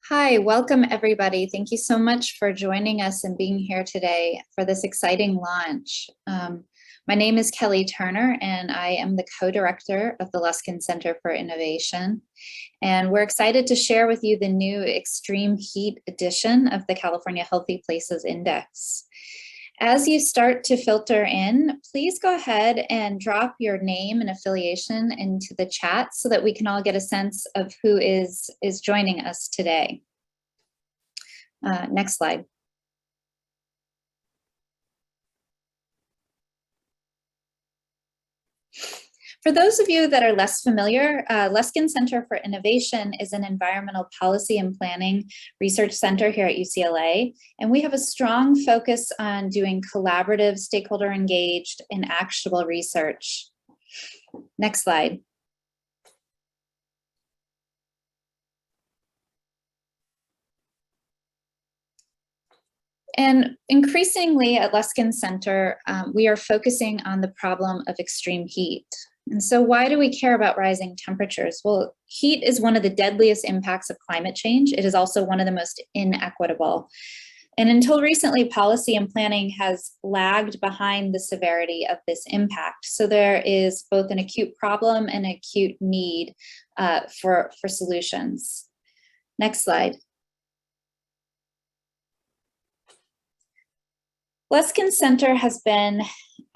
Hi, welcome everybody. Thank you so much for joining us and being here today for this exciting launch. My name is Kelly Turner and I am the co-director of the Luskin Center for Innovation. And we're excited to share with you the new extreme heat edition of the California Healthy Places Index. As you start to filter in, please go ahead and drop your name and affiliation into the chat so that we can all get a sense of who is joining us today. Next slide. For those of you that are less familiar, Luskin Center for Innovation is an environmental policy and planning research center here at UCLA, and we have a strong focus on doing collaborative, stakeholder engaged, and actionable research. Next slide. And increasingly at Luskin Center, we are focusing on the problem of extreme heat. And so why do we care about rising temperatures? Well, heat is one of the deadliest impacts of climate change. It is also one of the most inequitable. And until recently, policy and planning has lagged behind the severity of this impact. So there is both an acute problem and acute need for solutions. Next slide. Luskin Center has been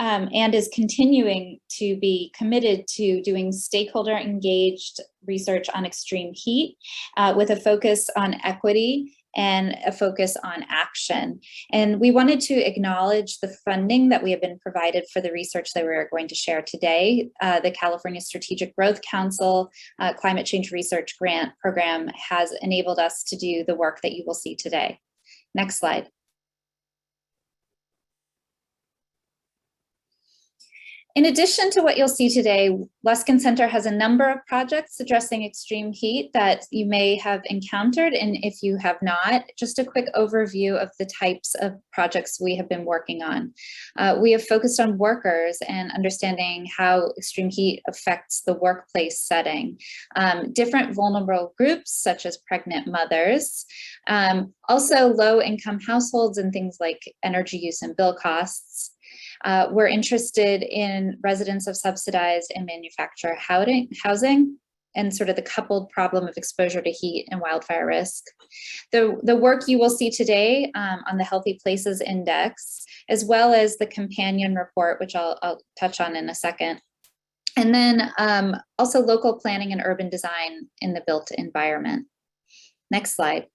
and is continuing to be committed to doing stakeholder engaged research on extreme heat with a focus on equity and a focus on action. And we wanted to acknowledge the funding that we have been provided for the research that we're going to share today. The California Strategic Growth Council Climate Change Research Grant Program has enabled us to do the work that you will see today. Next slide. In addition to what you'll see today, Luskin Center has a number of projects addressing extreme heat that you may have encountered, and if you have not, just a quick overview of the types of projects we have been working on. We have focused on workers and understanding how extreme heat affects the workplace setting. Different vulnerable groups, such as pregnant mothers, also low-income households and things like energy use and bill costs. We're interested in residents of subsidized and manufactured housing and sort of the coupled problem of exposure to heat and wildfire risk. The work you will see today on the Healthy Places Index, as well as the companion report, which I'll touch on in a second. And then also local planning and urban design in the built environment. Next slide.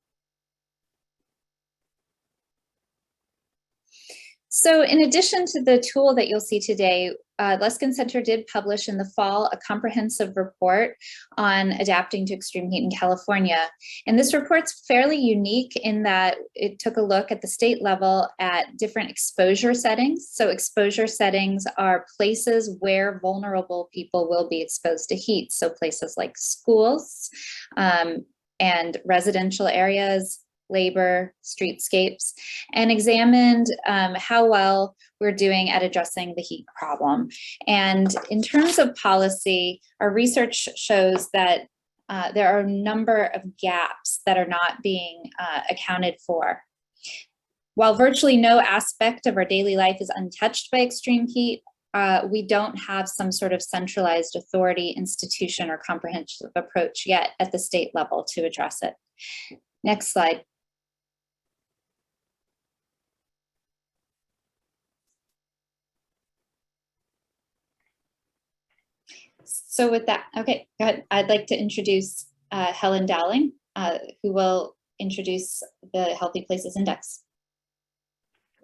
So in addition to the tool that you'll see today, Luskin Center did publish in the fall a comprehensive report on adapting to extreme heat in California. And this report's fairly unique in that it took a look at the state level at different exposure settings. So exposure settings are places where vulnerable people will be exposed to heat. So places like schools and residential areas, labor, streetscapes, and examined how well we're doing at addressing the heat problem. And in terms of policy, our research shows that there are a number of gaps that are not being accounted for. While virtually no aspect of our daily life is untouched by extreme heat, we don't have some sort of centralized authority, institution, or comprehensive approach yet at the state level to address it. Next slide. So with that, okay, go ahead. I'd like to introduce Helen Dowling, who will introduce the Healthy Places Index.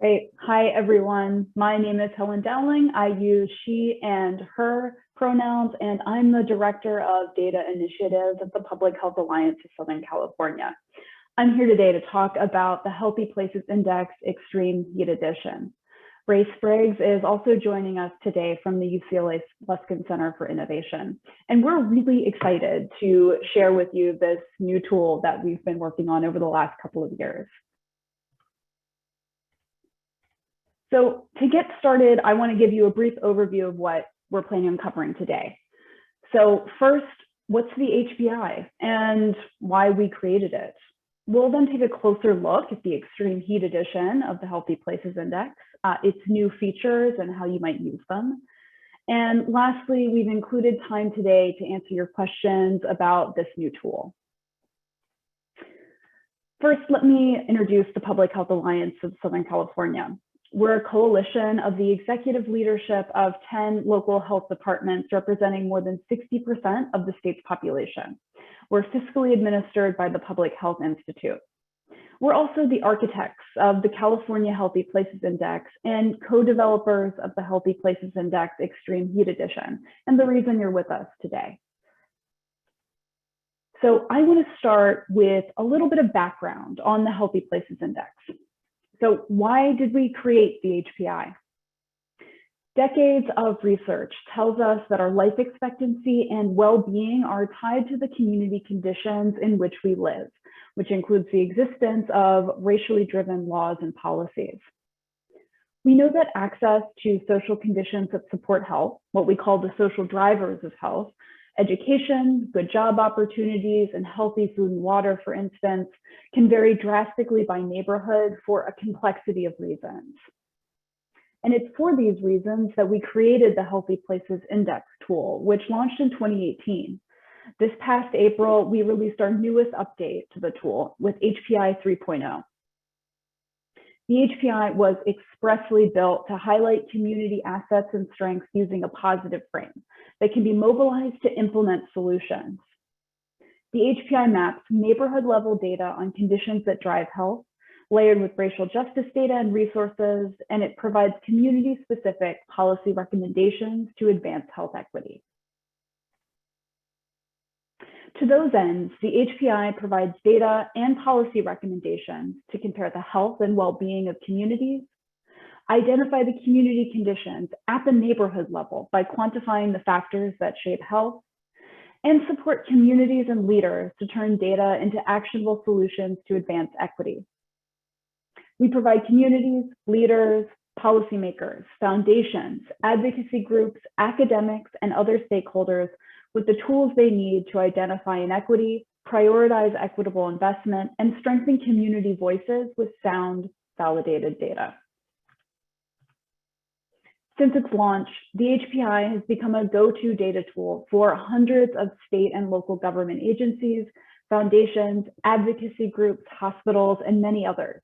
Great. Hi, everyone. My name is Helen Dowling. I use she and her pronouns, and I'm the Director of Data Initiatives at the Public Health Alliance of Southern California. I'm here today to talk about the Healthy Places Index Extreme Heat Edition. Ray Spriggs is also joining us today from the UCLA Luskin Center for Innovation. And we're really excited to share with you this new tool that we've been working on over the last couple of years. So to get started, I want to give you a brief overview of what we're planning on covering today. So first, what's the HPI and why we created it? We'll then take a closer look at the extreme heat edition of the Healthy Places Index, its new features and how you might use them. And lastly, we've included time today to answer your questions about this new tool. First, let me introduce the Public Health Alliance of Southern California. We're a coalition of the executive leadership of 10 local health departments representing more than 60% of the state's population. We're fiscally administered by the Public Health Institute. We're also the architects of the California Healthy Places Index and co-developers of the Healthy Places Index Extreme Heat Edition, and the reason you're with us today. So I want to start with a little bit of background on the Healthy Places Index. So why did we create the HPI? Decades of research tells us that our life expectancy and well-being are tied to the community conditions in which we live, which includes the existence of racially driven laws and policies. We know that access to social conditions that support health, what we call the social drivers of health, education, good job opportunities, and healthy food and water, for instance, can vary drastically by neighborhood for a complexity of reasons. And it's for these reasons that we created the Healthy Places Index tool, which launched in 2018. This past April, we released our newest update to the tool with HPI 3.0. The HPI was expressly built to highlight community assets and strengths using a positive frame that can be mobilized to implement solutions. The HPI maps neighborhood-level data on conditions that drive health, layered with racial justice data and resources, and it provides community-specific policy recommendations to advance health equity. To those ends, the HPI provides data and policy recommendations to compare the health and well-being of communities, identify the community conditions at the neighborhood level by quantifying the factors that shape health, and support communities and leaders to turn data into actionable solutions to advance equity. We provide communities, leaders, policymakers, foundations, advocacy groups, academics, and other stakeholders with the tools they need to identify inequity, prioritize equitable investment, and strengthen community voices with sound, validated data. Since its launch, the HPI has become a go-to data tool for hundreds of state and local government agencies, foundations, advocacy groups, hospitals, and many others.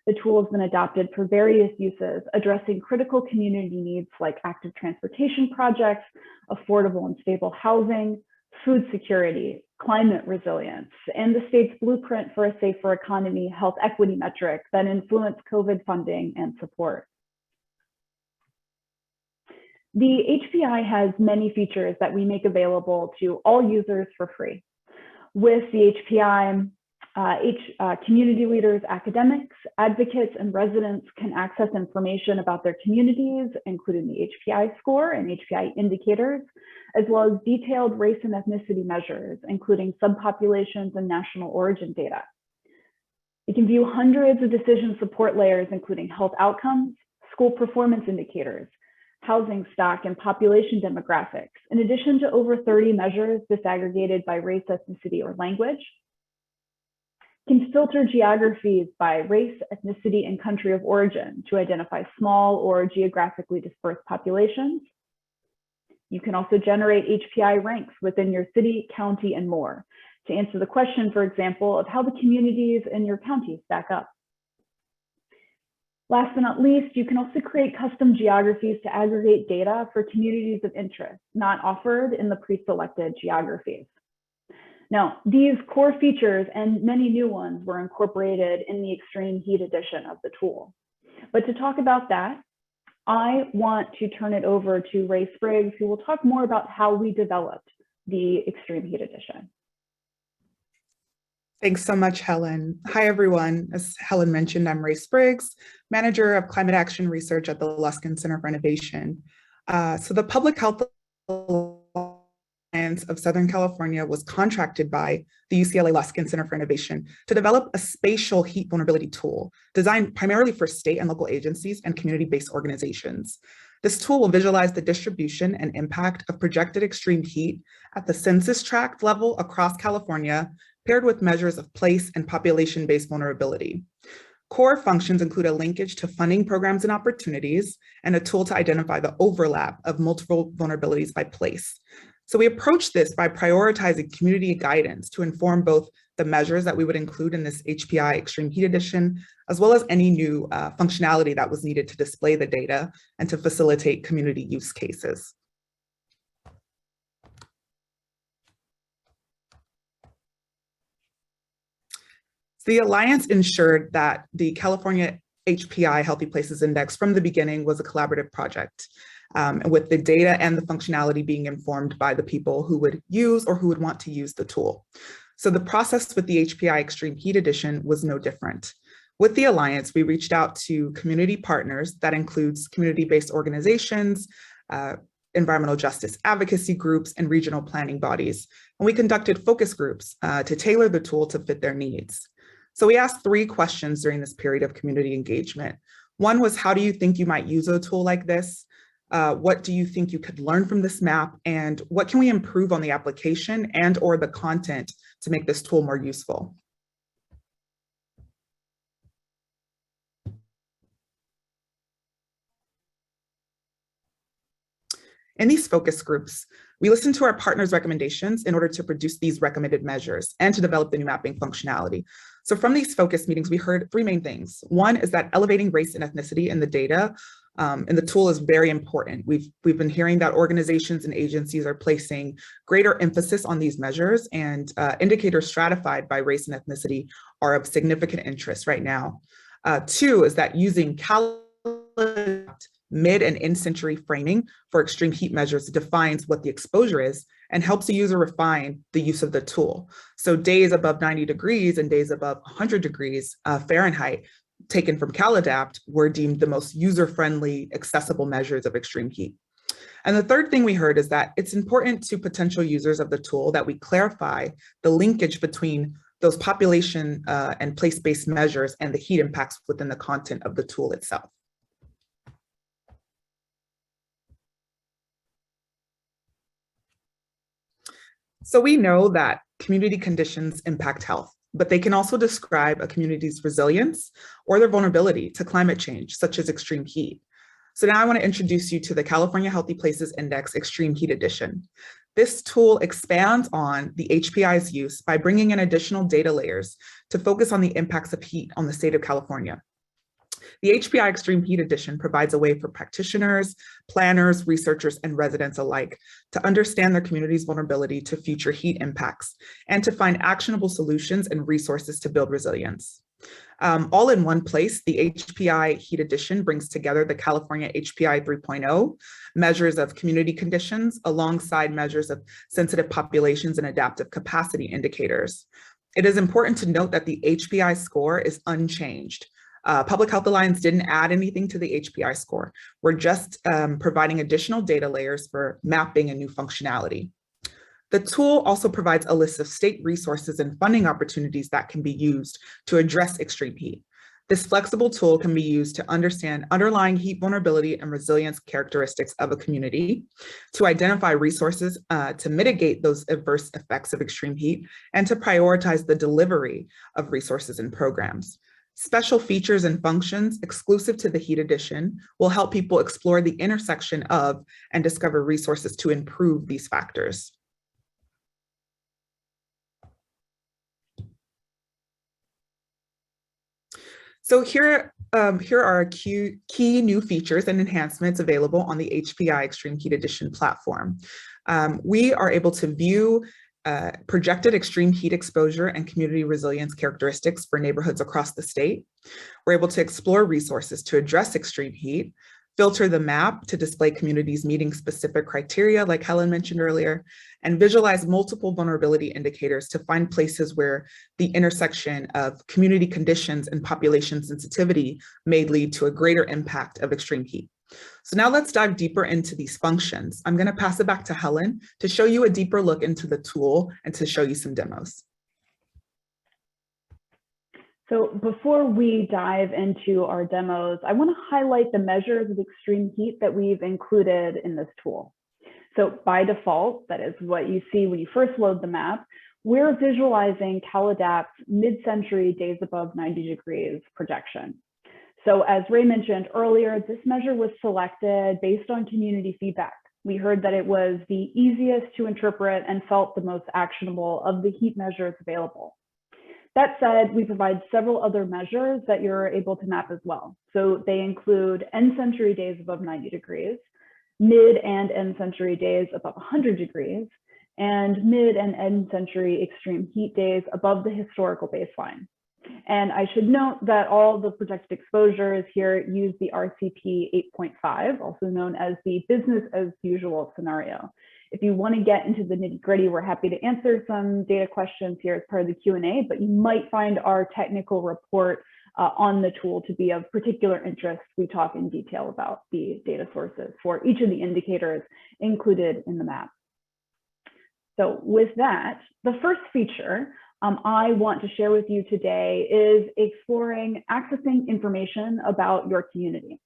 The tool has been adopted for various uses, addressing critical community needs like active transportation projects, affordable and stable housing, food security, climate resilience, and the state's blueprint for a safer economy health equity metric that influence COVID funding and support. The HPI has many features that we make available to all users for free. With the HPI, community leaders, academics, advocates, and residents can access information about their communities, including the HPI score and HPI indicators, as well as detailed race and ethnicity measures, including subpopulations and national origin data. You can view hundreds of decision support layers, including health outcomes, school performance indicators, housing stock, and population demographics, in addition to over 30 measures disaggregated by race, ethnicity, or language. Can filter geographies by race, ethnicity, and country of origin to identify small or geographically dispersed populations. You can also generate HPI ranks within your city, county, and more to answer the question, for example, of how the communities in your county stack up. Last but not least, you can also create custom geographies to aggregate data for communities of interest, not offered in the pre-selected geographies. Now, these core features and many new ones were incorporated in the Extreme Heat edition of the tool. But to talk about that, I want to turn it over to Ray Spriggs, who will talk more about how we developed the Extreme Heat edition. Thanks so much, Helen. Hi, everyone. As Helen mentioned, I'm Ray Spriggs, Manager of Climate Action Research at the Luskin Center for Innovation. So the Public Health Alliance of Southern California was contracted by the UCLA Luskin Center for Innovation to develop a spatial heat vulnerability tool designed primarily for state and local agencies and community-based organizations. This tool will visualize the distribution and impact of projected extreme heat at the census tract level across California, paired with measures of place and population-based vulnerability. Core functions include a linkage to funding programs and opportunities, and a tool to identify the overlap of multiple vulnerabilities by place. So we approach this by prioritizing community guidance to inform both the measures that we would include in this HPI Extreme Heat Edition, as well as any new functionality that was needed to display the data and to facilitate community use cases. The Alliance ensured that the California HPI Healthy Places Index from the beginning was a collaborative project, with the data and the functionality being informed by the people who would use or who would want to use the tool. So the process with the HPI Extreme Heat Edition was no different. With the Alliance, we reached out to community partners, that includes community-based organizations, environmental justice advocacy groups, and regional planning bodies. And we conducted focus groups to tailor the tool to fit their needs. So we asked 3 questions during this period of community engagement. One was, how do you think you might use a tool like this? What do you think you could learn from this map? And what can we improve on the application and or the content to make this tool more useful? In these focus groups, we listened to our partners' recommendations in order to produce these recommended measures and to develop the new mapping functionality. So from these focus meetings, we heard 3 main things. One is that elevating race and ethnicity in the data and the tool is very important. We've been hearing that organizations and agencies are placing greater emphasis on these measures, and indicators stratified by race and ethnicity are of significant interest right now. 2 is that using mid and in-century framing for extreme heat measures defines what the exposure is and helps the user refine the use of the tool. So days above 90 degrees and days above 100 degrees Fahrenheit taken from CalAdapt were deemed the most user-friendly, accessible measures of extreme heat. And the third thing we heard is that it's important to potential users of the tool that we clarify the linkage between those population and place-based measures and the heat impacts within the content of the tool itself. So we know that community conditions impact health, but they can also describe a community's resilience or their vulnerability to climate change, such as extreme heat. So now I want to introduce you to the California Healthy Places Index Extreme Heat Edition. This tool expands on the HPI's use by bringing in additional data layers to focus on the impacts of heat on the state of California. The HPI Extreme Heat Edition provides a way for practitioners, planners, researchers, and residents alike to understand their community's vulnerability to future heat impacts and to find actionable solutions and resources to build resilience. All in one place, the HPI Heat Edition brings together the California HPI 3.0 measures of community conditions alongside measures of sensitive populations and adaptive capacity indicators. It is important to note that the HPI score is unchanged. Public Health Alliance didn't add anything to the HPI score. We're just providing additional data layers for mapping and new functionality. The tool also provides a list of state resources and funding opportunities that can be used to address extreme heat. This flexible tool can be used to understand underlying heat vulnerability and resilience characteristics of a community, to identify resources to mitigate those adverse effects of extreme heat, and to prioritize the delivery of resources and programs. Special features and functions exclusive to the Heat Edition will help people explore the intersection of and discover resources to improve these factors. So here are key new features and enhancements available on the HPI Extreme Heat Edition platform. We are able to view projected extreme heat exposure and community resilience characteristics for neighborhoods across the state. We're able to explore resources to address extreme heat, filter the map to display communities meeting specific criteria, like Helen mentioned earlier, and visualize multiple vulnerability indicators to find places where the intersection of community conditions and population sensitivity may lead to a greater impact of extreme heat. So now let's dive deeper into these functions. I'm going to pass it back to Helen to show you a deeper look into the tool and to show you some demos. So before we dive into our demos, I want to highlight the measures of extreme heat that we've included in this tool. So by default, that is what you see when you first load the map, we're visualizing CalAdapt's mid-century days above 90 degrees projection. So as Ray mentioned earlier, this measure was selected based on community feedback. We heard that it was the easiest to interpret and felt the most actionable of the heat measures available. That said, we provide several other measures that you're able to map as well. So they include end century days above 90 degrees, mid and end century days above 100 degrees, and mid and end century extreme heat days above the historical baseline. And I should note that all the projected exposures here use the RCP 8.5, also known as the business as usual scenario. If you want to get into the nitty-gritty, we're happy to answer some data questions here as part of the Q&A, but you might find our technical report on the tool to be of particular interest. We talk in detail about the data sources for each of the indicators included in the map. So with that, the first feature I want to share with you today is exploring accessing information about your community.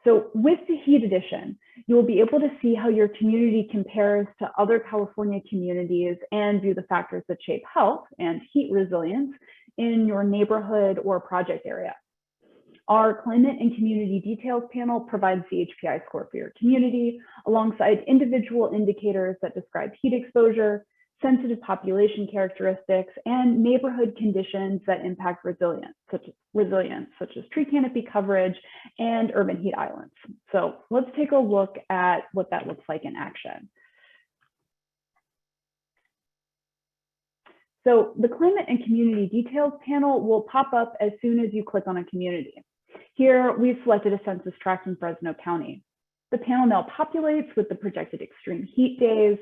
So with the heat edition, you will be able to see how your community compares to other California communities and view the factors that shape health and heat resilience in your neighborhood or project area. Our climate and community details panel provides the HPI score for your community alongside individual indicators that describe heat exposure, sensitive population characteristics, and neighborhood conditions that impact resilience, such as tree canopy coverage and urban heat islands. So let's take a look at what that looks like in action. So the climate and community details panel will pop up as soon as you click on a community. Here, we've selected a census tract in Fresno County. The panel now populates with the projected extreme heat days,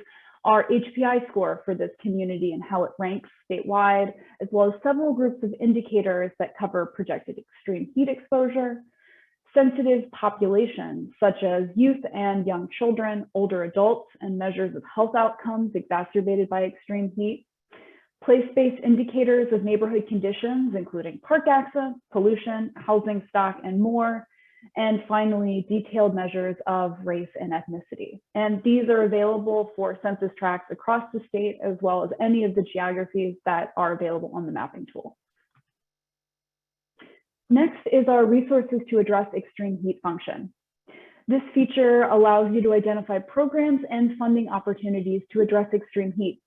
our HPI score for this community and how it ranks statewide, as well as several groups of indicators that cover projected extreme heat exposure, sensitive populations such as youth and young children, older adults, and measures of health outcomes exacerbated by extreme heat, place-based indicators of neighborhood conditions, including park access, pollution, housing stock, and more. And finally, detailed measures of race and ethnicity. And these are available for census tracts across the state, as well as any of the geographies that are available on the mapping tool. Next is our resources to address extreme heat function. This feature allows you to identify programs and funding opportunities to address extreme heat.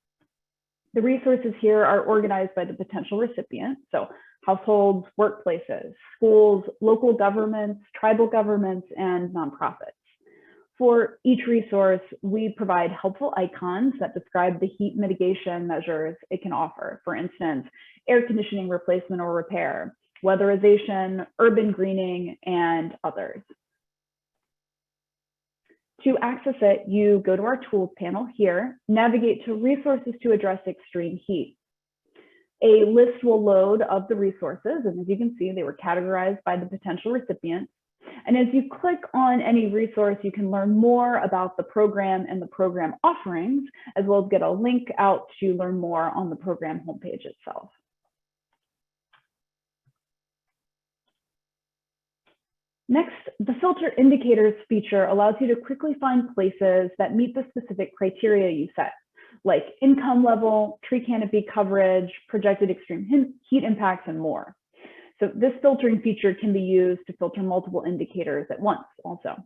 The resources here are organized by the potential recipient, so households, workplaces, schools, local governments, tribal governments, and nonprofits. For each resource, we provide helpful icons that describe the heat mitigation measures it can offer. For instance, air conditioning replacement or repair, weatherization, urban greening, and others. To access it, you go to our tools panel here, navigate to resources to address extreme heat. A list will load of the resources, and as you can see, they were categorized by the potential recipients. And as you click on any resource, you can learn more about the program and the program offerings, as well as get a link out to learn more on the program homepage itself. Next, the filter indicators feature allows you to quickly find places that meet the specific criteria you set, like income level, tree canopy coverage, projected extreme heat impacts, and more. So this filtering feature can be used to filter multiple indicators at once also.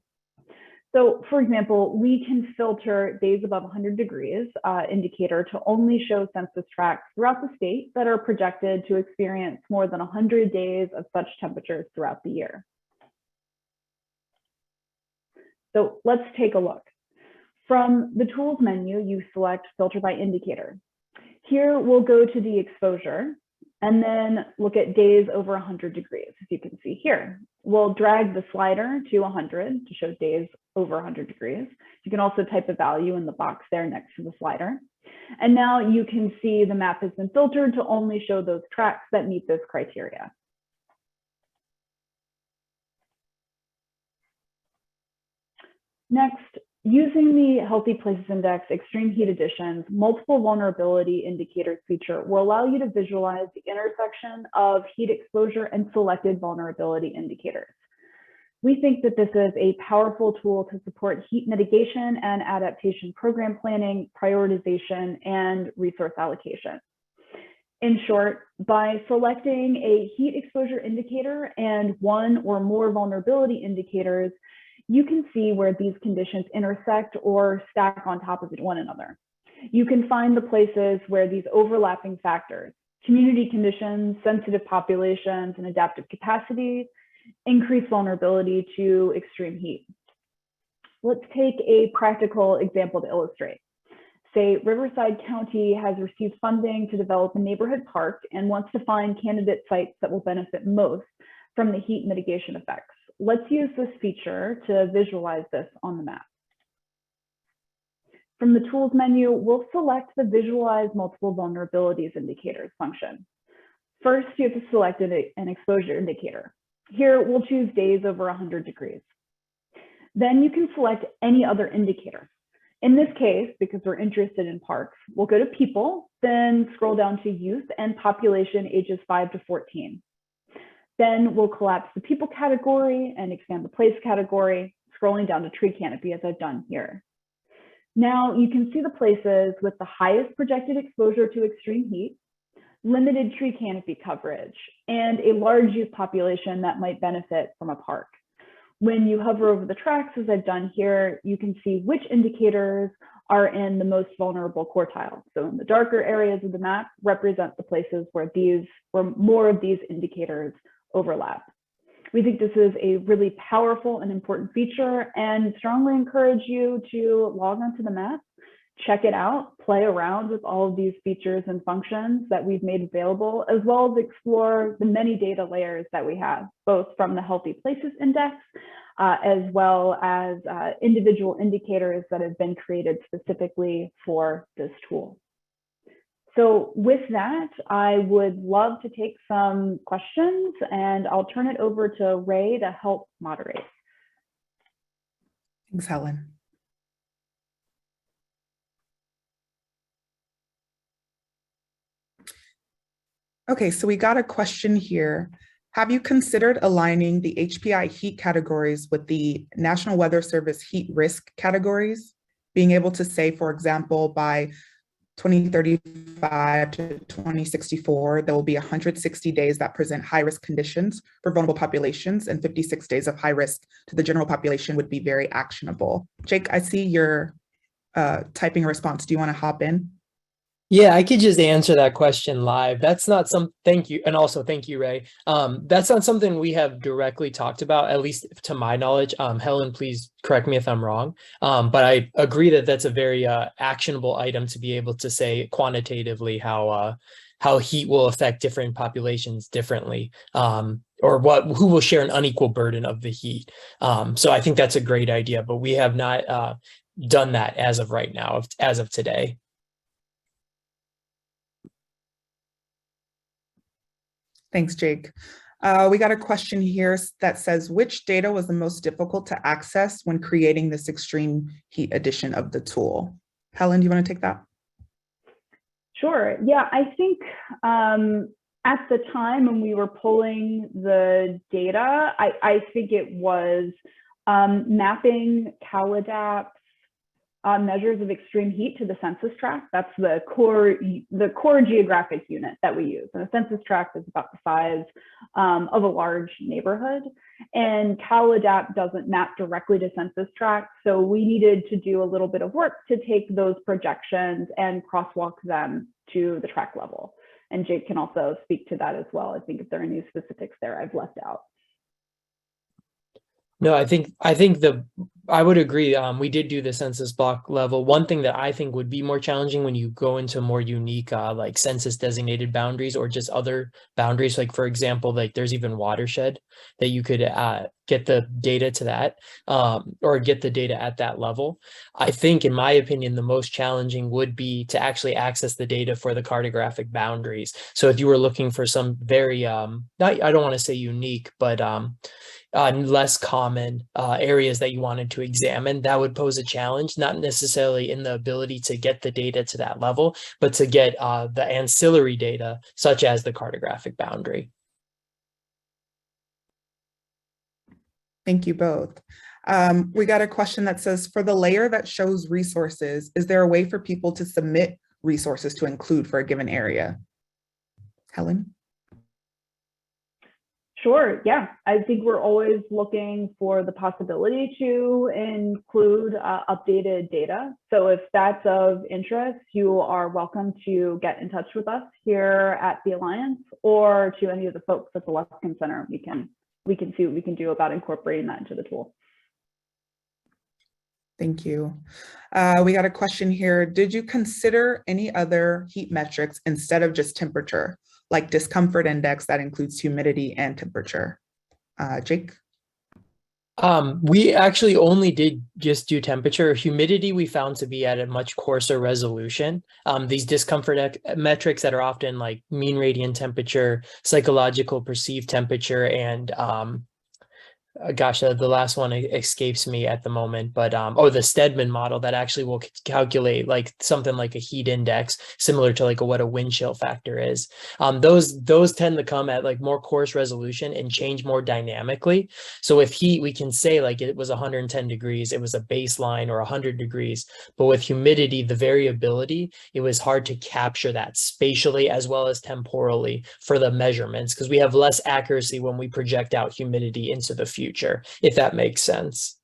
So for example, we can filter days above 100 degrees indicator to only show census tracts throughout the state that are projected to experience more than 100 days of such temperatures throughout the year. So let's take a look. From the tools menu, you select filter by indicator. Here we'll go to the exposure and then look at days over 100 degrees, as you can see here. We'll drag the slider to 100 to show days over 100 degrees. You can also type a value in the box there next to the slider. And now you can see the map has been filtered to only show those tracts that meet this criteria. Next, Using the Healthy Places Index Extreme Heat Additions Multiple Vulnerability Indicators feature will allow you to visualize the intersection of heat exposure and selected vulnerability indicators. We think that this is a powerful tool to support heat mitigation and adaptation program planning, prioritization, and resource allocation. In short, by selecting a heat exposure indicator and one or more vulnerability indicators, you can see where these conditions intersect or stack on top of one another. You can find the places where these overlapping factors, community conditions, sensitive populations, and adaptive capacity, increase vulnerability to extreme heat. Let's take a practical example to illustrate. Say Riverside County has received funding to develop a neighborhood park and wants to find candidate sites that will benefit most from the heat mitigation effects. Let's use this feature to visualize this on the map. From the Tools menu, we'll select the Visualize Multiple Vulnerabilities Indicators function. First, you have to select an exposure indicator. Here, we'll choose days over 100 degrees. Then you can select any other indicator. In this case, because we're interested in parks, we'll go to People, then scroll down to Youth and Population ages 5 to 14. Then we'll collapse the people category and expand the place category, scrolling down to tree canopy as I've done here. Now you can see the places with the highest projected exposure to extreme heat, limited tree canopy coverage, and a large youth population that might benefit from a park. When you hover over the tracks, as I've done here, you can see which indicators are in the most vulnerable quartile. So in the darker areas of the map represent the places where more of these indicators overlap. We think this is a really powerful and important feature and strongly encourage you to log onto the map, check it out, play around with all of these features and functions that we've made available, as well as explore the many data layers that we have, both from the Healthy Places Index, as well as individual indicators that have been created specifically for this tool. So with that, I would love to take some questions and I'll turn it over to Ray to help moderate. Thanks, Helen. Okay, so we got a question here. Have you considered aligning the HPI heat categories with the National Weather Service heat risk categories? Being able to say, for example, by 2035 to 2064, there will be 160 days that present high-risk conditions for vulnerable populations, and 56 days of high risk to the general population would be very actionable. Jake, I see you're typing a response. Do you want to hop in? Yeah, I could just answer that question live. That's not thank you. And also thank you, Ray. That's not something we have directly talked about, at least to my knowledge. Helen, please correct me if I'm wrong. But I agree that that's a very actionable item to be able to say quantitatively how heat will affect different populations differently, or who will share an unequal burden of the heat. So I think that's a great idea, but we have not done that as of right now, as of today. Thanks, Jake. We got a question here that says, which data was the most difficult to access when creating this extreme heat edition of the tool? Helen, do you want to take that? Sure. Yeah, I think at the time when we were pulling the data, I think it was mapping CalAdapt's measures of extreme heat to the census tract. That's the core geographic unit that we use. And a census tract is about the size of a large neighborhood. And CalAdapt doesn't map directly to census tracts. So we needed to do a little bit of work to take those projections and crosswalk them to the tract level. And Jake can also speak to that as well. I think if there are any specifics there I've left out. No, I would agree. We did do the census block level. One thing that I think would be more challenging when you go into more unique, like census designated boundaries or just other boundaries, like for example, like there's even watershed that you could get the data to that, or get the data at that level. I think, in my opinion, the most challenging would be to actually access the data for the cartographic boundaries. So if you were looking for some very, not, I don't want to say unique, but less common areas that you wanted to examine, that would pose a challenge, not necessarily in the ability to get the data to that level, but to get the ancillary data, such as the cartographic boundary. Thank you both. We got a question that says, for the layer that shows resources, is there a way for people to submit resources to include for a given area? Helen? Sure, yeah. I think we're always looking for the possibility to include updated data. So if that's of interest, you are welcome to get in touch with us here at the Alliance or to any of the folks at the Luskin Center. We can see what we can do about incorporating that into the tool. Thank you. We got a question here. Did you consider any other heat metrics instead of just temperature, like discomfort index that includes humidity and temperature? Jake? We actually only did just do temperature. Humidity we found to be at a much coarser resolution. These discomfort metrics that are often like mean radiant temperature, psychological perceived temperature, and gosh, the last one escapes me at the moment, but oh, the Stedman model that actually will calculate like something like a heat index, similar to like what a wind chill factor is. Those tend to come at like more coarse resolution and change more dynamically. So with heat, we can say like it was 110 degrees, it was a baseline, or 100 degrees. But with humidity, the variability, it was hard to capture that spatially as well as temporally for the measurements, because we have less accuracy when we project out humidity into the future, if that makes sense.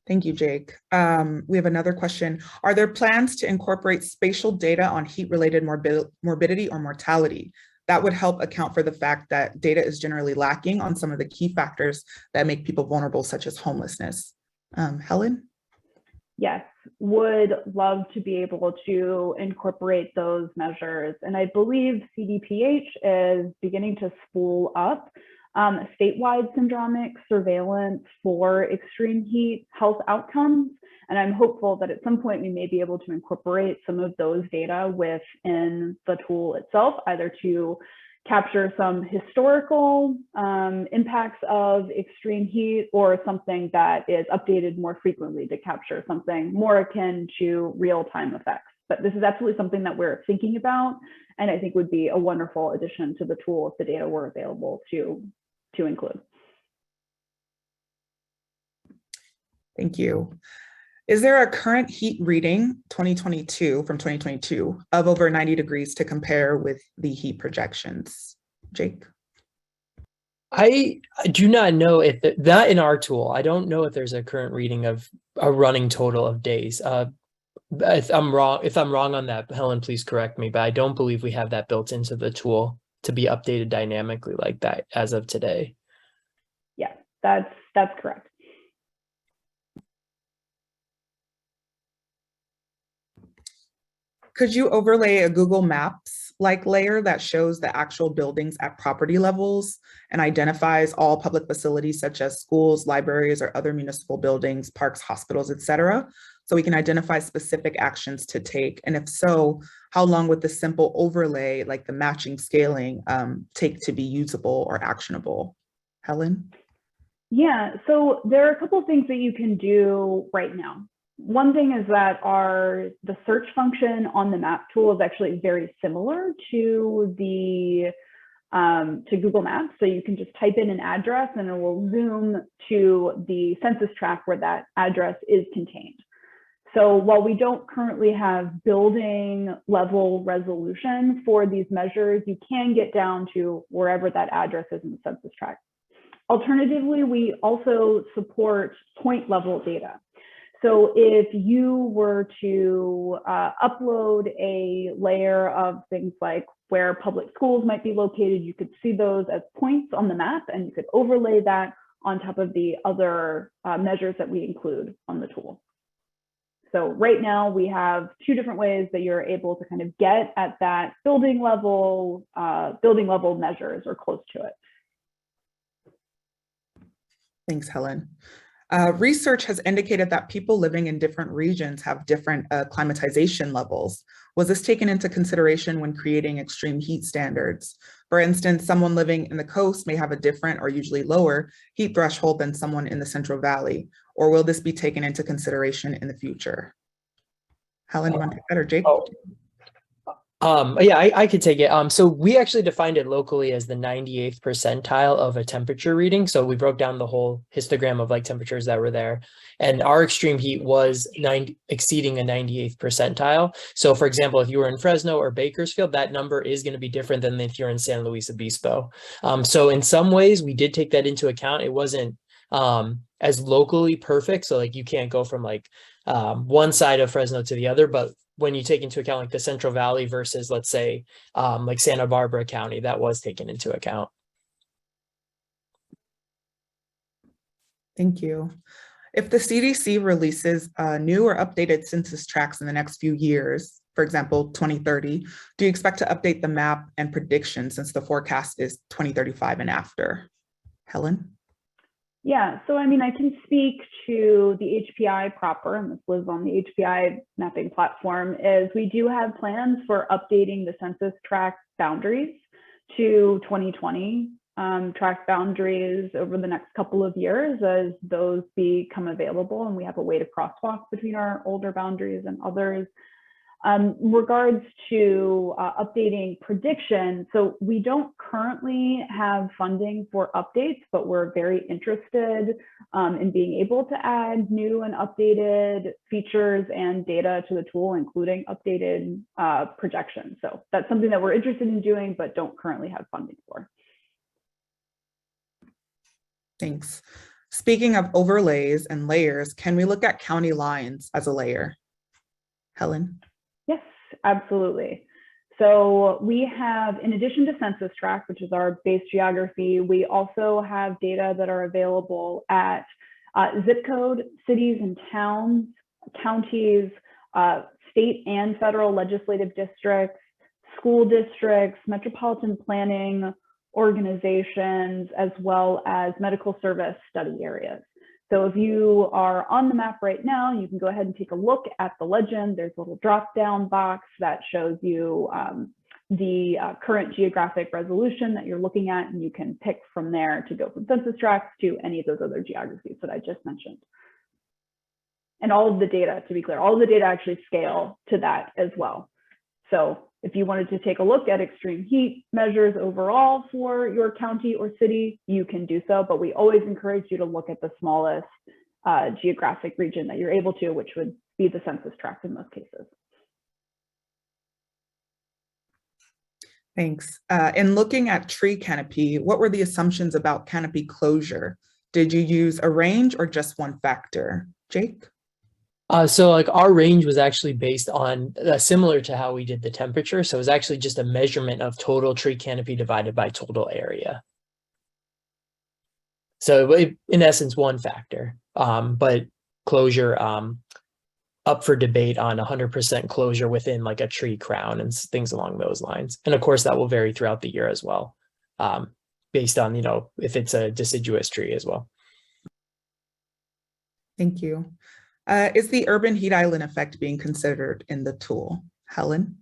Thank you, Jake. We have another question. Are there plans to incorporate spatial data on heat-related morbidity or mortality? That would help account for the fact that data is generally lacking on some of the key factors that make people vulnerable, such as homelessness. Helen? Yes, would love to be able to incorporate those measures. And I believe CDPH is beginning to spool up statewide syndromic surveillance for extreme heat health outcomes. And I'm hopeful that at some point we may be able to incorporate some of those data within the tool itself, either to capture some historical impacts of extreme heat, or something that is updated more frequently to capture something more akin to real-time effects. But this is absolutely something that we're thinking about, and I think would be a wonderful addition to the tool if the data were available to include. Thank you. Is there a current heat reading 2022 from 2022 of over 90 degrees to compare with the heat projections? Jake? I do not know if that in our tool, I don't know if there's a current reading of a running total of days. If I'm wrong on that, Helen, please correct me, but I don't believe we have that built into the tool to be updated dynamically like that as of today. Yeah, that's correct. Could you overlay a Google Maps like layer that shows the actual buildings at property levels and identifies all public facilities such as schools, libraries, or other municipal buildings, parks, hospitals, etc., so we can identify specific actions to take? And if so, how long would the simple overlay, like the matching scaling, take to be usable or actionable? Helen? Yeah, so there are a couple of things that you can do right now. One thing is that the search function on the map tool is actually very similar to the to Google Maps. So you can just type in an address and it will zoom to the census tract where that address is contained. So while we don't currently have building level resolution for these measures, you can get down to wherever that address is in the census tract. Alternatively, we also support point level data. So if you were to upload a layer of things like where public schools might be located, you could see those as points on the map, and you could overlay that on top of the other measures that we include on the tool. So right now we have two different ways that you're able to kind of get at that building level measures or close to it. Thanks, Helen. Research has indicated that people living in different regions have different climatization levels. Was this taken into consideration when creating extreme heat standards? For instance, someone living in the coast may have a different or usually lower heat threshold than someone in the Central Valley, or will this be taken into consideration in the future? Helen, you want to take that, or Jake? Yeah, I could take it. So we actually defined it locally as the 98th percentile of a temperature reading. So we broke down the whole histogram of like temperatures that were there, and our extreme heat was exceeding a 98th percentile. So for example, if you were in Fresno or Bakersfield, that number is going to be different than if you're in San Luis Obispo. So in some ways we did take that into account. It wasn't as locally perfect. So like you can't go from like one side of Fresno to the other, but when you take into account like the Central Valley versus, let's say, like Santa Barbara County, that was taken into account. Thank you. If the CDC releases new or updated census tracts in the next few years, for example, 2030, do you expect to update the map and prediction since the forecast is 2035 and after? Helen? Yeah, so I mean, I can speak to the HPI proper, and this lives on the HPI mapping platform, is we do have plans for updating the census tract boundaries to 2020 tract boundaries over the next couple of years as those become available, and we have a way to crosswalk between our older boundaries and others. Regards to updating prediction, so we don't currently have funding for updates, but we're very interested in being able to add new and updated features and data to the tool, including updated projections. So that's something that we're interested in doing, but don't currently have funding for. Thanks. Speaking of overlays and layers, can we look at county lines as a layer? Helen? Yes, absolutely. So we have, in addition to census tract, which is our base geography, we also have data that are available at zip code, cities and towns, counties, state and federal legislative districts, school districts, metropolitan planning organizations, as well as medical service study areas. So if you are on the map right now, you can go ahead and take a look at the legend. There's a little drop-down box that shows you the current geographic resolution that you're looking at, and you can pick from there to go from census tracts to any of those other geographies that I just mentioned. And all of the data, to be clear, all of the data actually scale to that as well. So if you wanted to take a look at extreme heat measures overall for your county or city, you can do so, but we always encourage you to look at the smallest geographic region that you're able to, which would be the census tract in most cases. Thanks. In looking at tree canopy, what were the assumptions about canopy closure? Did you use a range or just one factor? Jake? So like our range was actually based on similar to how we did the temperature. So it was actually just a measurement of total tree canopy divided by total area. So in essence, one factor, but closure up for debate on 100% closure within like a tree crown and things along those lines. And of course, that will vary throughout the year as well, based on, you know, if it's a deciduous tree as well. Thank you. Is the urban heat island effect being considered in the tool? Helen?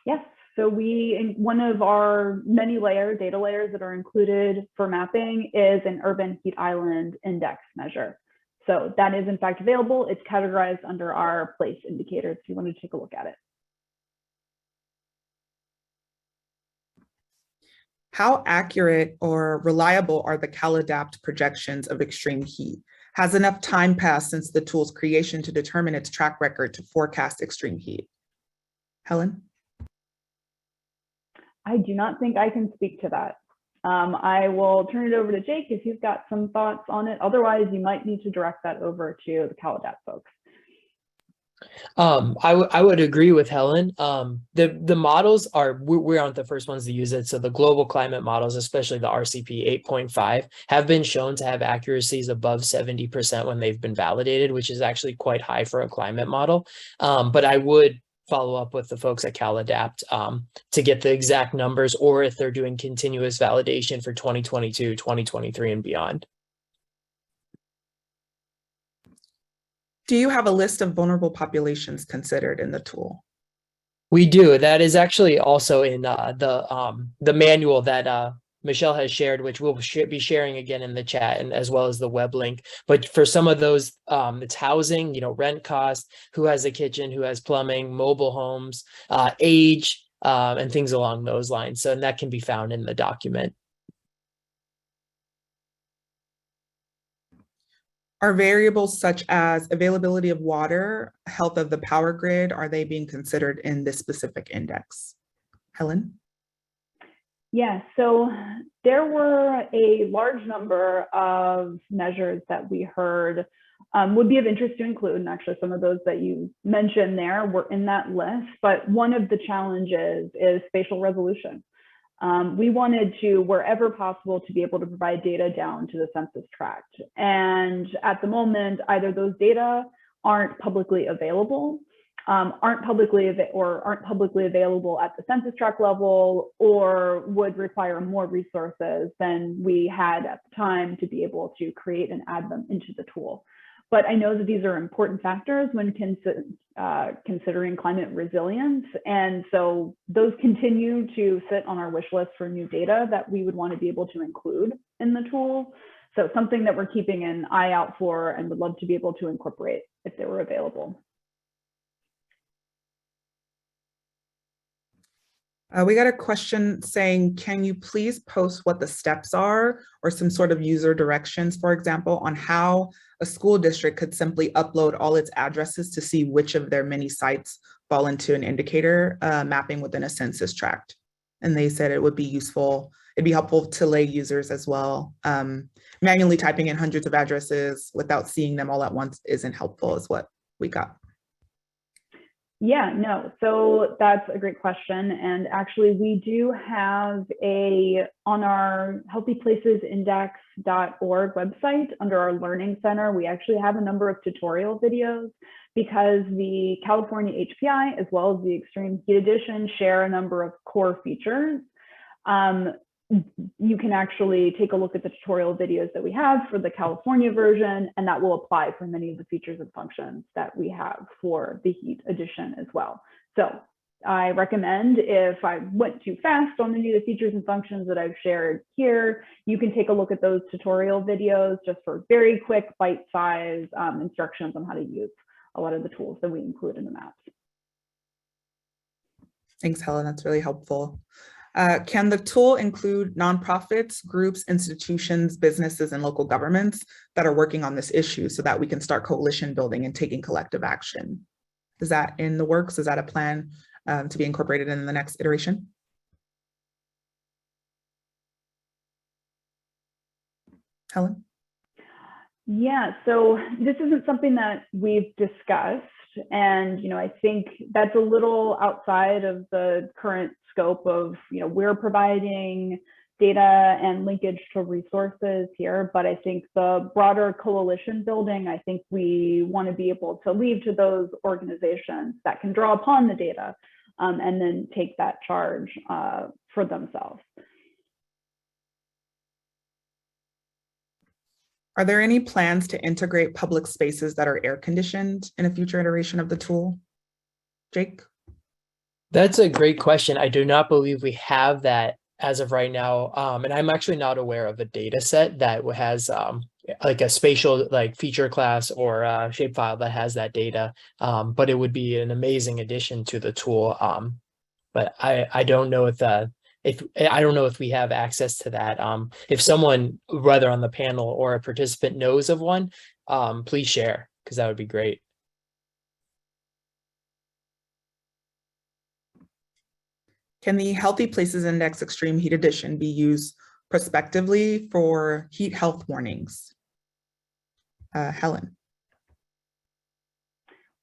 Yes, so one of our many data layers that are included for mapping is an urban heat island index measure. So that is in fact available. It's categorized under our place indicators if you want to take a look at it. How accurate or reliable are the CalAdapt projections of extreme heat? Has enough time passed since the tool's creation to determine its track record to forecast extreme heat? Helen? I do not think I can speak to that. I will turn it over to Jake if he's got some thoughts on it. Otherwise, you might need to direct that over to the CalAdapt folks. I would agree with Helen. The models we aren't the first ones to use it. So the global climate models, especially the RCP 8.5, have been shown to have accuracies above 70% when they've been validated, which is actually quite high for a climate model. But I would follow up with the folks at CalAdapt to get the exact numbers, or if they're doing continuous validation for 2022, 2023, and beyond. Do you have a list of vulnerable populations considered in the tool? We do. That is actually also in the manual that Michelle has shared, which we'll be sharing again in the chat, and as well as the web link. But for some of those, it's housing, rent cost, who has a kitchen, who has plumbing, mobile homes, age, and things along those lines. So, and that can be found in the document. Are variables such as availability of water, health of the power grid, are they being considered in this specific index? Helen? Yeah, so there were a large number of measures that we heard would be of interest to include, and actually some of those that you mentioned there were in that list, but one of the challenges is spatial resolution. We wanted to, wherever possible, to be able to provide data down to the census tract. And at the moment, either those data aren't publicly available, aren't publicly available at the census tract level, or would require more resources than we had at the time to be able to create and add them into the tool. But I know that these are important factors when considering climate resilience. And so those continue to sit on our wish list for new data that we would want to be able to include in the tool. So something that we're keeping an eye out for and would love to be able to incorporate if they were available. We got a question saying, can you please post what the steps are or some sort of user directions, for example, on how a school district could simply upload all its addresses to see which of their many sites fall into an indicator mapping within a census tract? And they said it would be useful. It'd be helpful to lay users as well. Manually typing in hundreds of addresses without seeing them all at once isn't helpful, is what we got. Yeah, no, so that's a great question. And actually we do have on our healthyplacesindex.org website under our Learning Center, we actually have a number of tutorial videos because the California HPI as well as the Extreme Heat Edition share a number of core features. You can actually take a look at the tutorial videos that we have for the California version, and that will apply for many of the features and functions that we have for the Heat Edition as well. So I recommend, if I went too fast on any of the features and functions that I've shared here, you can take a look at those tutorial videos just for very quick bite-sized instructions on how to use a lot of the tools that we include in the maps. Thanks, Helen, that's really helpful. Can the tool include nonprofits, groups, institutions, businesses, and local governments that are working on this issue so that we can start coalition building and taking collective action? Is that in the works? Is that a plan to be incorporated in the next iteration? Helen? Yeah, so this isn't something that we've discussed. And, I think that's a little outside of the current scope of, we're providing data and linkage to resources here. But I think the broader coalition building, I think we want to be able to leave to those organizations that can draw upon the data and then take that charge for themselves. Are there any plans to integrate public spaces that are air conditioned in a future iteration of the tool? Jake? That's a great question. I do not believe we have that as of right now. And I'm actually not aware of a data set that has like a spatial feature class or a shapefile that has that data. But it would be an amazing addition to the tool. But I don't know if we have access to that. If someone, whether on the panel or a participant, knows of one, please share, because that would be great. Can the Healthy Places Index Extreme Heat Edition be used prospectively for heat health warnings? Helen.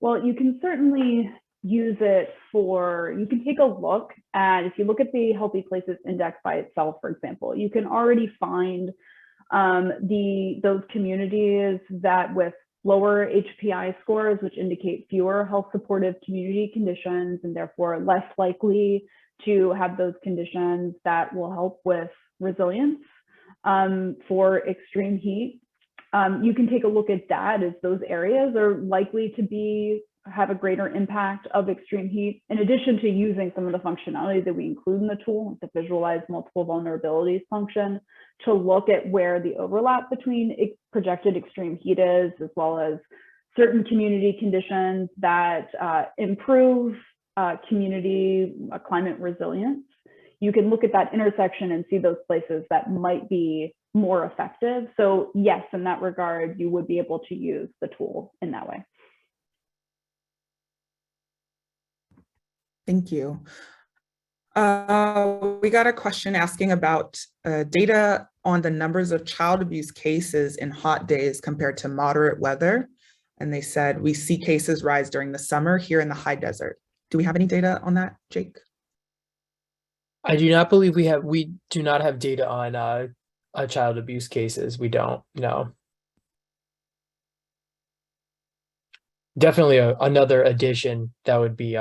Well, you can certainly use it for, you can take a look at, if you look at the Healthy Places Index by itself, for example, you can already find those communities that with lower HPI scores, which indicate fewer health supportive community conditions and therefore less likely to have those conditions that will help with resilience for extreme heat. You can take a look at that, as those areas are likely to have a greater impact of extreme heat, in addition to using some of the functionality that we include in the tool, the visualize multiple vulnerabilities function, to look at where the overlap between projected extreme heat is, as well as certain community conditions that improve community climate resilience. You can look at that intersection and see those places that might be more effective. So yes, in that regard, you would be able to use the tool in that way. Thank you. We got a question asking about data on the numbers of child abuse cases in hot days compared to moderate weather. And they said, we see cases rise during the summer here in the high desert. Do we have any data on that, Jake? I do not believe we do not have data on child abuse cases. We don't, no. Definitely another addition that would be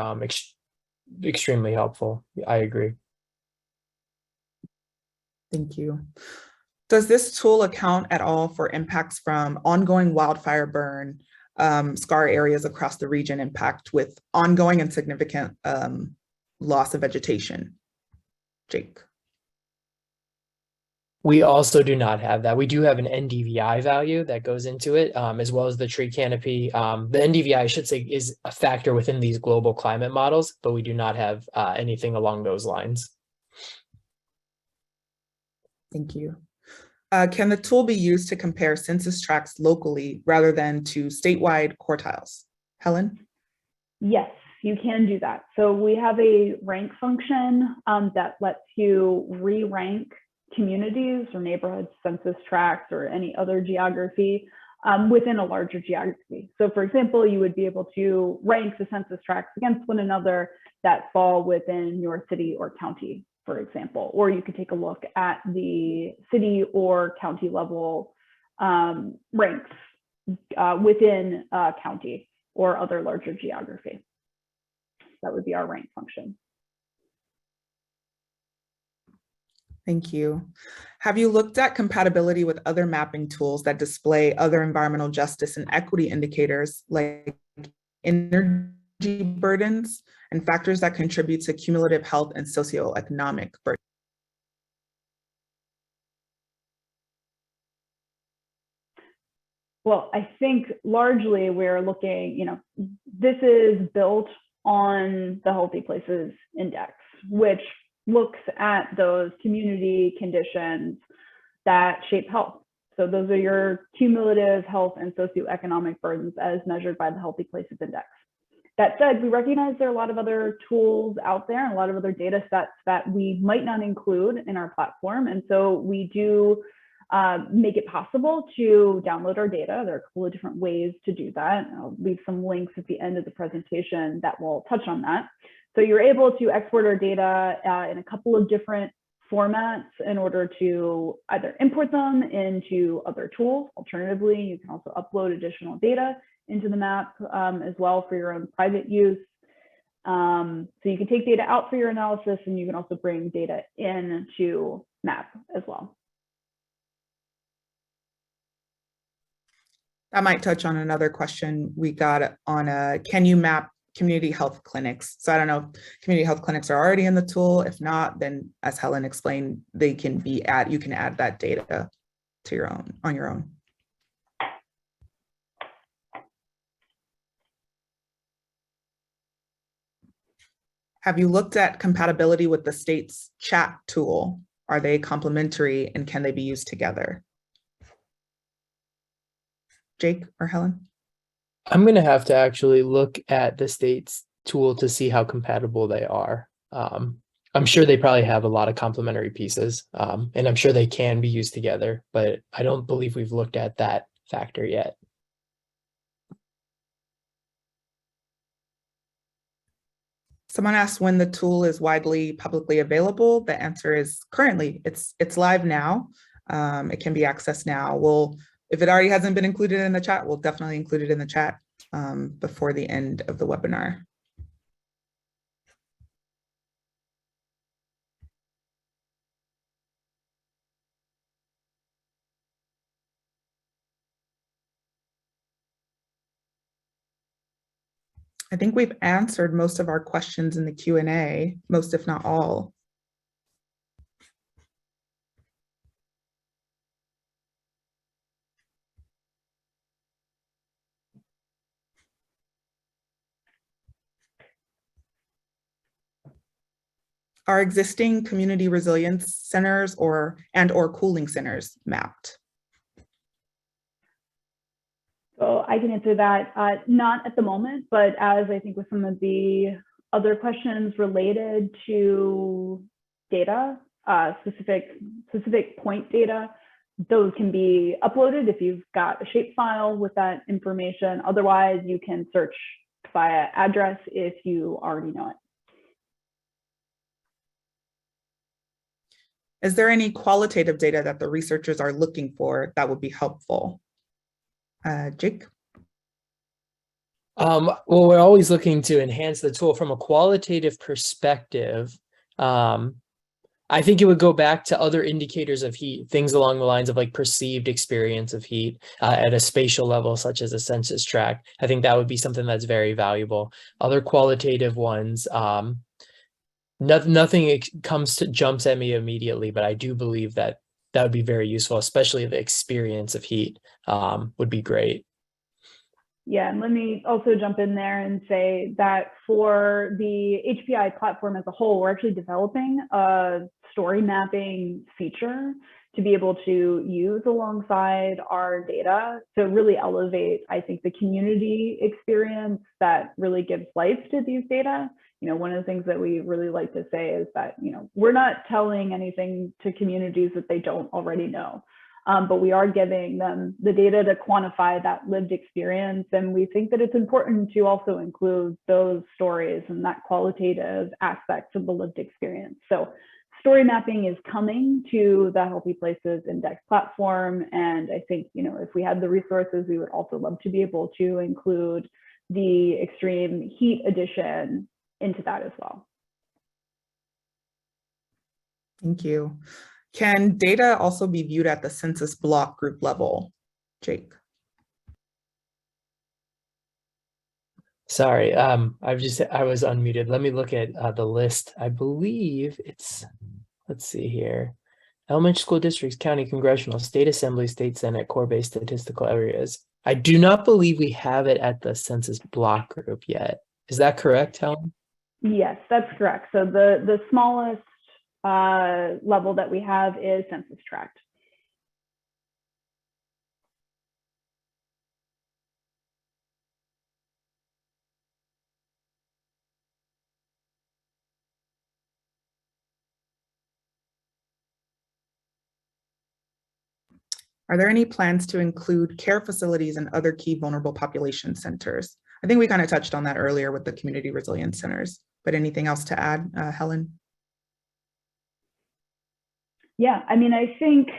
extremely helpful. I agree. Thank you. Does this tool account at all for impacts from ongoing wildfire burn, scar areas across the region impact with ongoing and significant loss of vegetation? Jake. We also do not have that. We do have an NDVI value that goes into it, as well as the tree canopy. The NDVI, I should say, is a factor within these global climate models, but we do not have anything along those lines. Thank you. Can the tool be used to compare census tracts locally rather than to statewide quartiles? Helen? Yes, you can do that. So we have a rank function that lets you re-rank communities or neighborhoods, census tracts, or any other geography within a larger geography. So for example, you would be able to rank the census tracts against one another that fall within your city or county, for example, or you could take a look at the city or county level ranks within a county or other larger geography. That would be our rank function. Thank you. Have you looked at compatibility with other mapping tools that display other environmental justice and equity indicators like energy burdens and factors that contribute to cumulative health and socioeconomic burden? Well, I think largely we're looking, this is built on the Healthy Places Index, which looks at those community conditions that shape health. So those are your cumulative health and socioeconomic burdens as measured by the Healthy Places Index. That said, we recognize there are a lot of other tools out there and a lot of other data sets that we might not include in our platform. And so we do make it possible to download our data. There are a couple of different ways to do that. I'll leave some links at the end of the presentation that will touch on that. So you're able to export our data in a couple of different formats in order to either import them into other tools. Alternatively, you can also upload additional data into the map as well for your own private use. So you can take data out for your analysis, and you can also bring data in to map as well. That might touch on another question we got on can you map community health clinics? So I don't know if community health clinics are already in the tool. If not, then as Helen explained, they can be you can add that data to your own, on your own. Have you looked at compatibility with the state's chat tool? Are they complementary and can they be used together? Jake or Helen? I'm going to have to actually look at the state's tool to see how compatible they are. I'm sure they probably have a lot of complementary pieces, and I'm sure they can be used together, but I don't believe we've looked at that factor yet. Someone asked when the tool is widely publicly available. The answer is currently. It's live now. It can be accessed now. If it already hasn't been included in the chat, we'll definitely include it in the chat before the end of the webinar. I think we've answered most of our questions in the Q&A, most if not all. Are existing community resilience centers or cooling centers mapped? So I can answer that, not at the moment, but as I think with some of the other questions related to data, specific point data, those can be uploaded if you've got a shapefile with that information. Otherwise, you can search via address if you already know it. Is there any qualitative data that the researchers are looking for that would be helpful? Jake? Well, we're always looking to enhance the tool from a qualitative perspective. I think it would go back to other indicators of heat, things along the lines of like perceived experience of heat at a spatial level, such as a census tract. I think that would be something that's very valuable. Other qualitative ones, nothing jumps at me immediately, but I do believe that that would be very useful, especially the experience of heat would be great. Yeah, and let me also jump in there and say that for the HPI platform as a whole, we're actually developing a story mapping feature to be able to use alongside our data to really elevate, I think, the community experience that really gives life to these data. You know, one of the things that we really like to say is that, you know, we're not telling anything to communities that they don't already know. But we are giving them the data to quantify that lived experience. And we think that it's important to also include those stories and that qualitative aspects of the lived experience. So story mapping is coming to the Healthy Places Index platform. And I think, you know, if we had the resources, we would also love to be able to include the extreme heat edition into that as well. Thank you. Can data also be viewed at the census block group level? Jake. Sorry, I was unmuted. Let me look at the list. I believe it's, let's see here. Elementary school districts, county, congressional, state assembly, state senate, core-based statistical areas. I do not believe we have it at the census block group yet. Is that correct, Helen? Yes, that's correct. So the smallest level that we have is census tract. Are there any plans to include care facilities and other key vulnerable population centers? I think we kind of touched on that earlier with the community resilience centers, but anything else to add, Helen? Yeah, I mean, I think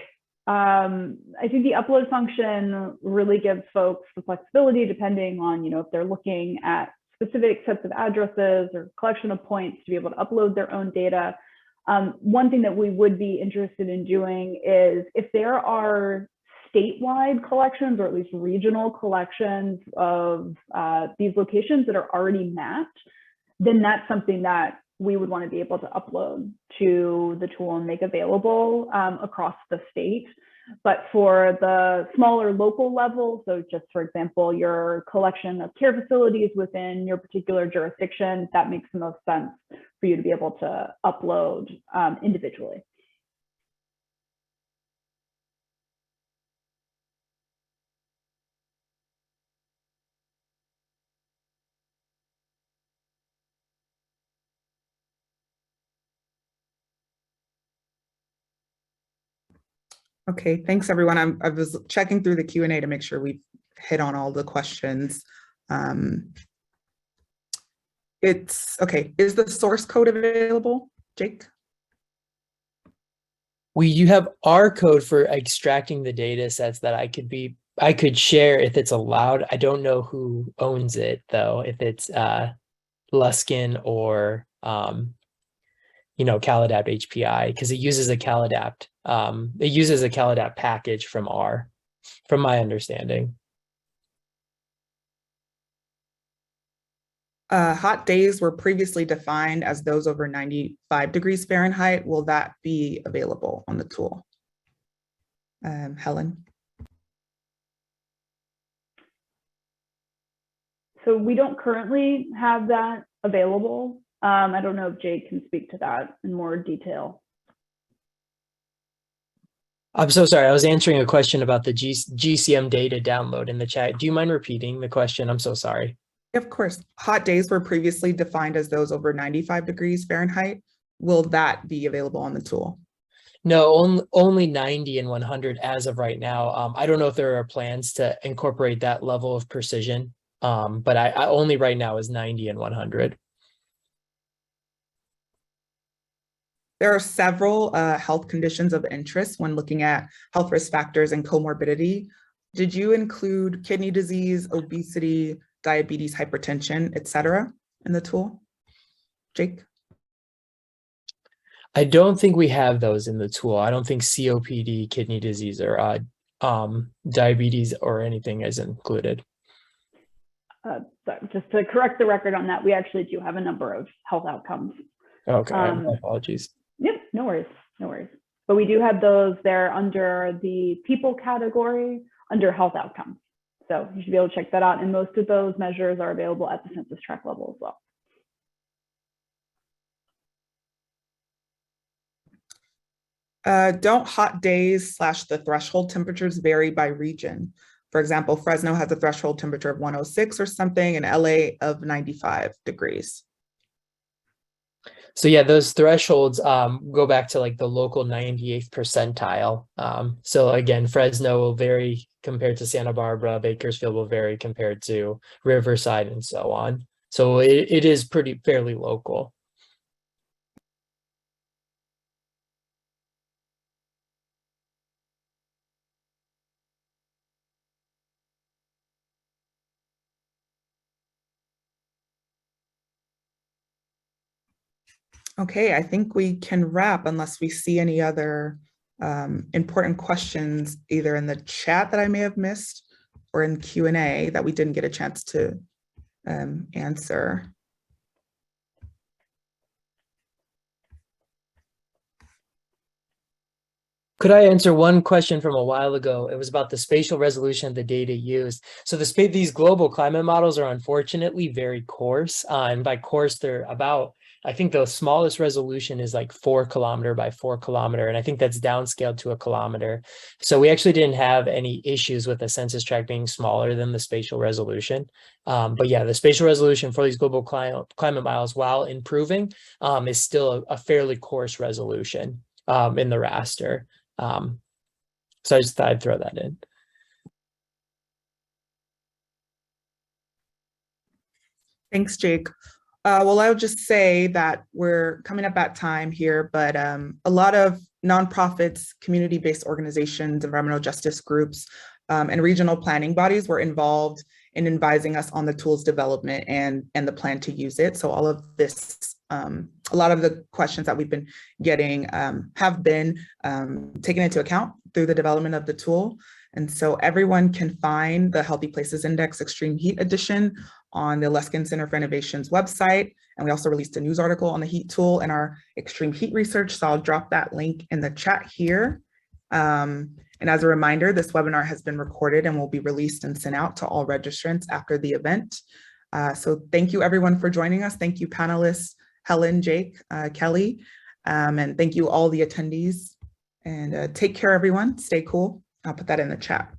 the upload function really gives folks the flexibility depending on, you know, if they're looking at specific sets of addresses or collection of points to be able to upload their own data. One thing that we would be interested in doing is if there are statewide collections or at least regional collections of these locations that are already mapped, then that's something that we would want to be able to upload to the tool and make available across the state. But for the smaller local level, so just for example, your collection of care facilities within your particular jurisdiction, that makes the most sense for you to be able to upload individually. Okay, thanks everyone. I was checking through the Q&A to make sure we've hit on all the questions. It's okay. Is the source code available, Jake? You have R code for extracting the data sets that I could share if it's allowed. I don't know who owns it though, if it's Luskin or CalAdapt HPI, because it uses a CalAdapt package from R, from my understanding. Hot days were previously defined as those over 95 degrees Fahrenheit. Will that be available on the tool? Helen? So we don't currently have that available. I don't know if Jake can speak to that in more detail. I'm so sorry. I was answering a question about the GCM data download in the chat. Do you mind repeating the question? I'm so sorry. Of course. Hot days were previously defined as those over 95 degrees Fahrenheit. Will that be available on the tool? No, only 90 and 100 as of right now. I don't know if there are plans to incorporate that level of precision, but I only right now is 90 and 100. There are several health conditions of interest when looking at health risk factors and comorbidity. Did you include kidney disease, obesity, diabetes, hypertension, etc. in the tool? Jake? I don't think we have those in the tool. I don't think COPD, kidney disease, or diabetes or anything is included. So just to correct the record on that, we actually do have a number of health outcomes. Okay, my apologies. Yep, no worries, no worries. But we do have those there under the people category under health outcomes. So you should be able to check that out. And most of those measures are available at the census tract level as well. Don't hot days / the threshold temperatures vary by region? For example, Fresno has a threshold temperature of 106 or something, and LA of 95 degrees. So yeah, those thresholds go back to like the local 98th percentile. So again, Fresno will vary compared to Santa Barbara, Bakersfield will vary compared to Riverside and so on. So it is fairly local. Okay, I think we can wrap unless we see any other important questions either in the chat that I may have missed or in Q&A that we didn't get a chance to answer. Could I answer one question from a while ago? It was about the spatial resolution of the data used. So these global climate models are unfortunately very coarse. And by coarse, they're about, I think the smallest resolution is like 4 kilometer by 4 kilometer. And I think that's downscaled to a kilometer. So we actually didn't have any issues with the census tract being smaller than the spatial resolution. But yeah, the spatial resolution for these global climate models, while improving, is still a fairly coarse resolution in the raster. So I just thought I'd throw that in. Thanks, Jake. Well, I would just say that we're coming up at time here, but a lot of nonprofits, community-based organizations, environmental justice groups, and regional planning bodies were involved in advising us on the tool's development and the plan to use it. So all of this, a lot of the questions that we've been getting have been taken into account through the development of the tool. And so everyone can find the Healthy Places Index Extreme Heat Edition on the Luskin Center for Innovation's website. And we also released a news article on the heat tool and our extreme heat research. So I'll drop that link in the chat here. And as a reminder, this webinar has been recorded and will be released and sent out to all registrants after the event. So thank you everyone for joining us. Thank you panelists, Helen, Jake, Kelly, and thank you all the attendees. And take care everyone, stay cool. I'll put that in the chat.